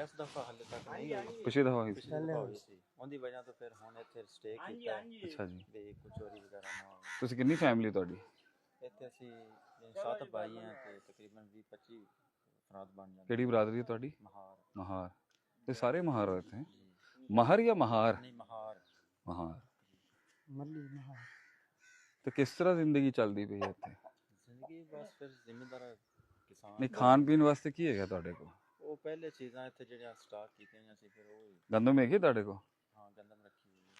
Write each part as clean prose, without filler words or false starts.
ਇਸ ਦਫਾ ਹਾਲੇ ਤੱਕ ਨਹੀਂ ਹੋਈ। ਪਿਛਲੀ ਦਫਾ ਹੋਈ ਸੀ। ਪਿਛਲੀ ਦਫਾ ਹੋਈ ਸੀ, ਉਹਦੀ ਵਜ੍ਹਾ ਤੋਂ ਫਿਰ ਹੁਣ ਇੱਥੇ ਸਟੇ ਕੀਤਾ ਹੈ ਅੱਛਾ ਜੀ। ਵੀ ਕੋਈ ਚੋਰੀ ਵਗੈਰਾ ਨਾ ਹੋਵੇ। ਤੁਸੀਂ ਕਿੰਨੀ ਫੈਮਿਲੀ ਤੁਹਾਡੀ? ਇੱਥੇ ਅਸੀਂ 7 ਭਾਈ ਹਾਂ ਤੇ ਤਕਰੀਬਨ 20-25 ਅਫਰਾਦ ਬਣ ਜਾਂਦੇ। ਕਿਹੜੀ ਬਰਾਦਰੀ ਹੈ ਤੁਹਾਡੀ? ਮਹਾਰ। ਮਹਾਰ। ਤੇ ਸਾਰੇ ਮਹਾਰ रहते हैं? ਜੀ। ਮਹਰ ਜਾਂ ਮਹਾਰ? ਨਹੀਂ ਮਹਾਰ। ਮਹਾਰ। ਮੱਲੀ ਮਹਾਰ। ਤੇ ਕਿਸ ਤਰ੍ਹਾਂ ਜ਼ਿੰਦਗੀ ਚੱਲਦੀ ਪਈ ਹੈ ਇੱਥੇ? ਜ਼ਿੰਦਗੀ ਬਸ ਫਿਰ ਜ਼ਿਮੀਂਦਾਰ ਕਿਸਾਨ। ਨਹੀਂ ਖਾਣ ਪੀਣ ਵਾਸਤੇ ਕੀ ਹੈਗਾ ਤੁਹਾਡੇ ਕੋਲ? ਉਹ ਪਹਿਲੇ ਚੀਜ਼ਾਂ ਇੱਥੇ ਜਿਹੜੀਆਂ ਸਟਾਕ ਕੀਤੀਆਂ ਹੋਈਆਂ ਸੀ ਫਿਰ ਉਹ ਗੰਦਮ ਹੈਗੀ ਤੁਹਾਡੇ ਕੋਲ? ਹਾਂ ਗੰਦਮ ਰੱਖੀ ਹੋਈ ਹੈ।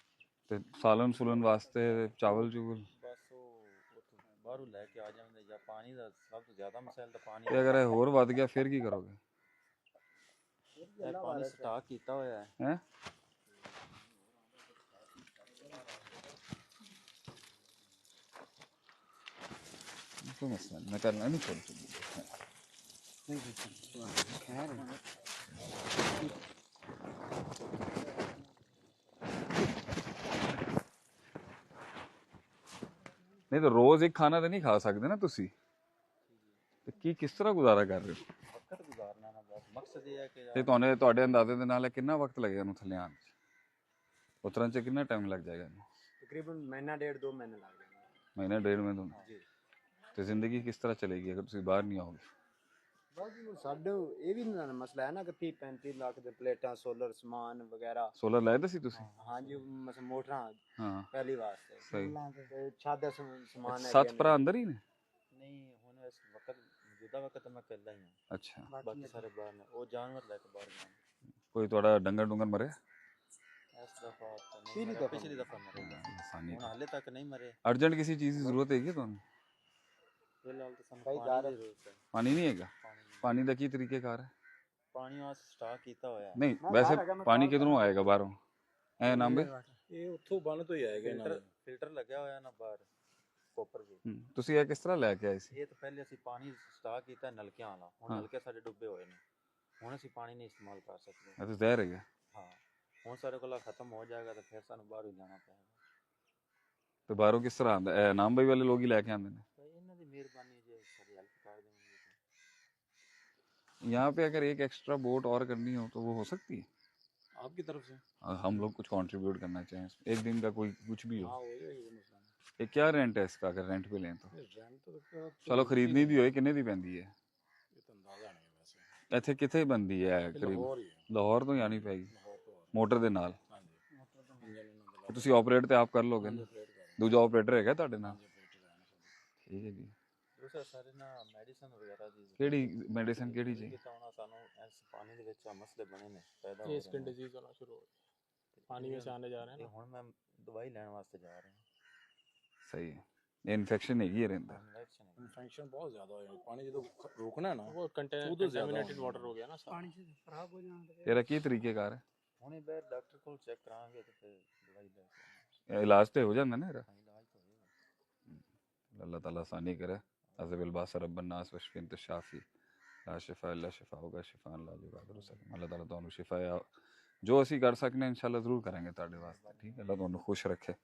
ਤੇ ਸਾਲਨ ਸੁਲਨ ਵਾਸਤੇ ਚਾਵਲ ਚੂਵਲ? ਬਸ ਉਹ ਉੱਥੋਂ ਬਾਹਰੋਂ ਲੈ ਕੇ ਆ ਜਾਂਦੇ ਜਾਂ ਪਾਣੀ ਦਾ ਸਭ ਤੋਂ ਜ਼ਿਆਦਾ ਮਸਲਾ ਤਾਂ ਪਾਣੀ ਤੇ ਅਗਰ ਇਹ ਹੋਰ ਵੱਧ ਗਿਆ ਫਿਰ ਕੀ ਕਰੋਗੇ? ਇਹ ਪਾਣੀ ਸਟਾਕ ਕੀਤਾ ਹੋਇਆ ਹੈ। हैं? कोई मसला नहीं, मैं करना नहीं छोड़ नहीं तो रोज एक खाना तो नहीं खा सकते ना तुसी। तो की किस तरह गुजारा कर रहे हो? वक्त गुजारना ना बस मकसद ये है कि ਤੇ ਤੁਹਾਡੇ ਅੰਦਾਜ਼ੇ ਦੇ ਨਾਲ ਕਿੰਨਾ ਵਕਤ ਲੱਗੇਗਾ ਇਹਨੂੰ ਥੱਲੇ ਆਉਣ 'ਚ? ਉਤਰਨ 'ਚ ਕਿੰਨਾ ਟਾਈਮ ਲੱਗ ਜਾਏਗਾ ਇਹਨੂੰ? ਤਕਰੀਬਨ ਮਹੀਨਾ ਡੇਢ 2 ਮਹੀਨੇ ਲੱਗ ਜਾਣਗੇ। ਮਹੀਨਾ ਡੇਢ ਮਹੀਨੇ ਤੋਂ? ਜੀ। ਤੇ ਜ਼ਿੰਦਗੀ ਕਿਸ ਤਰ੍ਹਾਂ ਚਲੇਗੀ ਅਗਰ ਤੁਸੀਂ ਬਾਹਰ ਨਹੀਂ ਆਓਗੇ? ਬਾਕੀ ਸਾਡੇ ਇਹ ਵੀ ਨਾ ਮਸਲਾ ਹੈ ਨਾ ਕਿ 30-35 ਲੱਖ ਦੇ ਪਲੇਟਾਂ ਸੋਲਰ ਸਮਾਨ ਵਗੈਰਾ। ਸੋਲਰ ਲਾਏ ਤਾਂ ਸੀ ਤੁਸੀਂ? ਹਾਂਜੀ ਮੋਟਰਾਂ ਹਾਂ ਪਹਿਲੀ ਵਾਸਤੇ ਸਹੀ। ਤੇ ਛੱਤ ਦਾ ਸਮਾਨ ਹੈ। 7 ਭਰਾ ਅੰਦਰ ਹੀ ਨੇ? ਨਹੀਂ ਹੁਣ ਇਸ ਵਕਤ ਮੌਜੂਦਾ ਵਕਤ ਮੈਂ ਇਕੱਲਾ ਹੀ ਹਾਂ। ਅੱਛਾ। ਬਾਕੀ ਸਾਰੇ ਬਾਹਰ ਨੇ, ਉਹ ਜਾਨਵਰ ਲੈ ਕੇ ਬਾਹਰ ਗਏ। ਕੋਈ ਤੁਹਾਡਾ ਡੰਗਰ ਡੁੰਗਰ ਮਰੇ? ਇਸ ਦਫਾ ਤਾਂ ਨਹੀਂ ਮਰੇ, ਪਿਛਲੀ ਦਫਾ ਮਰੇ। ਹੁਣ ਹਾਲੇ ਤੱਕ ਨਹੀਂ ਮਰੇ। अर्जेंट किसी चीज़ की ज़रूरत है ਤੁਹਾਨੂੰ? ਫਿਲਹਾਲ ਤਾਂ ਸਾਨੂੰ ਪਾਣੀ ਦੀ ਜ਼ਰੂਰਤ ਹੈ। ਪਾਣੀ ਨਹੀਂ ਹੈਗਾ? ਪਾਣੀ ਪਾਣੀ ਦਾ ਕੀ ਤਰੀਕੇਕਾਰ ਹੈ? ਪਾਣੀ ਵਾਸਤੇ ਸਟਾਕ ਕੀਤਾ ਹੋਇਆ ਹੈ। ਨਹੀਂ ਵੈਸੇ ਪਾਣੀ ਕਿਧਰੋਂ ਆਏਗਾ ਬਾਹਰੋਂ? ਐ ਨਾਂਬੇ ਇਹ ਉੱਥੋਂ ਬੰਨ ਤੋਂ ਹੀ ਆਏਗਾ। ਫਿਲਟਰ ਲੱਗਿਆ ਹੋਇਆ ਨਾ ਬਾਹਰ ਕੋਪਰ ਵੀ। ਤੁਸੀਂ ਇਹ ਕਿਸ ਤਰ੍ਹਾਂ ਲੈ ਕੇ ਆਏ ਸੀ? ਇਹ ਤਾਂ ਪਹਿਲੇ ਅਸੀਂ ਪਾਣੀ ਸਟਾਕ ਕੀਤਾ ਨਲਕਿਆਂ ਵਾਲਾ। ਹੁਣ ਨਲਕੇ ਸਾਡੇ ਡੁੱਬੇ ਹੋਏ ਨੇ, ਹੁਣ ਅਸੀਂ ਪਾਣੀ ਨਹੀਂ ਇਸਤੇਮਾਲ ਕਰ ਸਕਦੇ। ਇਹ ਤਾਂ ਜ਼ਹਿਰ ਹੈਗਾ। ਹਾਂ ਹੁਣ ਸਾਡੇ ਕੋਲ ਖਤਮ ਹੋ ਜਾਏਗਾ ਤਾਂ ਫਿਰ ਸਾਨੂੰ ਬਾਹਰੋਂ ਹੀ ਲੈਣਾ ਪਏਗਾ। ਤੇ ਬਾਹਰੋਂ ਕਿਸ ਤਰ੍ਹਾਂ ਆਉਂਦਾ? ਇਹ ਨਾਂਬੇ ਵਾਲੇ ਲੋਕ ਹੀ ਲੈ ਕੇ ਆਉਂਦੇ ਨੇ? ਇਹਨਾਂ ਦੀ ਮਿਹਰਬਾਨੀ ਜੇ ਸਾਡੀ ਹੈਲਪ ਕਰ ਦੇंगे। यहाँ पे अगर एक एक्स्ट्रा बोट और करनी हो तो वो हो सकती है आपकी तरफ से? हम लोग कुछ कंट्रीब्यूट करना चाहें, एक दिन का कोई कुछ भी हो। हाँ हो जाएगा। ये क्या रेंट है इसका अगर रेंट पे लें तो? रेंट तो चलो खरीदनी भी होए किन्ने दी पैंदी है? ये तो अंदाजा नहीं वैसे। ਇੱਥੇ ਕਿੱਥੇ ਬੰਦੀ ਹੈ ਕਰੀਬ? ਲਾਹੌਰ ਤੋਂ ਜਾਣੀ ਪੈਗੀ ਮੋਟਰ ਦੇ ਨਾਲ। ਤੁਸੀਂ ਆਪਰੇਟ ਤੇ ਆਪ ਕਰ ਲੋਗੇ ਨਾ? ਦੂਜਾ ਆਪਰੇਟਰ ਹੈਗਾ ਤੁਹਾਡੇ ਨਾਲ? ਠੀਕ ਹੈ ਜੀ। ਦੂਸਰਾ ਸਾਰੇ ਨਾ ਮੈਡੀਸਨ ਵਗੈਰਾ ਦੀ ਕਿਹੜੀ ਮੈਡੀਸਨ ਕਿਹੜੀ ਜੀ? ਤਾਂ ਉਹਨਾਂ ਸਾਨੂੰ ਇਸ ਪਾਣੀ ਦੇ ਵਿੱਚ ਮਸਲੇ ਬਣੇ ਨੇ ਪੈਦਾ ਹੋ ये स्किन डिजीज होना शुरू हो गई, पानी में से आने जा रहे हैं ਇਹ ना। ਹੁਣ ਮੈਂ ਦਵਾਈ ਲੈਣ ਵਾਸਤੇ ਜਾ ਰਿਹਾ ਹਾਂ। ਸਹੀ ਹੈ। ਇਹ ਇਨਫੈਕਸ਼ਨ ਹੈਗੀ ਹੈ ਰਹਿੰਦਾ? ਇਨਫੈਕਸ਼ਨ ਹੈ। ਇਨਫੈਕਸ਼ਨ ਬਹੁਤ ਜ਼ਿਆਦਾ ਹੋਇਆ ਪਾਣੀ ਜਦੋਂ ਰੋਕਣਾ ਹੈ ਨਾ वो कंटेमिनेटेड वाटर हो गया ना सारा। ਪਾਣੀ ਸੇ ਖਰਾਬ ਹੋ ਜਾਣਾ। ਤੇਰਾ ਕੀ ਤਰੀਕੇਕਾਰ ਹੈ? ਹੁਣੇ ਬਾਹਰ ਡਾਕਟਰ ਕੋਲ ਚੈੱਕ ਕਰਾਂਗੇ ਤੇ ਫਿਰ ਦਵਾਈ ਲੈ ਕੇ ਇਹ ਇਲਾਜ ਤੇ ਹੋ ਜਾਂਦਾ ਨਾ ਇਹਦਾ? ਇਲਾਜ ਤਾਂ ਹੋਏਗਾ। अल्लाह ताला आसानी करे। अज़बिल बास रब्बन्नास वशफी अंत शाफी ला शिफा इल्ला शिफा होगा शिफा ला युगादिर सकम। अल्लाह ताला ਤੁਹਾਨੂੰ ਸ਼ਿਫਾ ਜੋ ਅਸੀਂ ਕਰ ਸਕਨੇ ਇਨਸ਼ਾਅੱਲਾ ਜ਼ਰੂਰ ਕਰਾਂਗੇ ਤੁਹਾਡੇ ਵਾਸਤੇ। ਠੀਕ ਹੈ। ਅੱਲਾਹ ਤੁਹਾਨੂੰ ਖੁਸ਼ ਰੱਖੇ।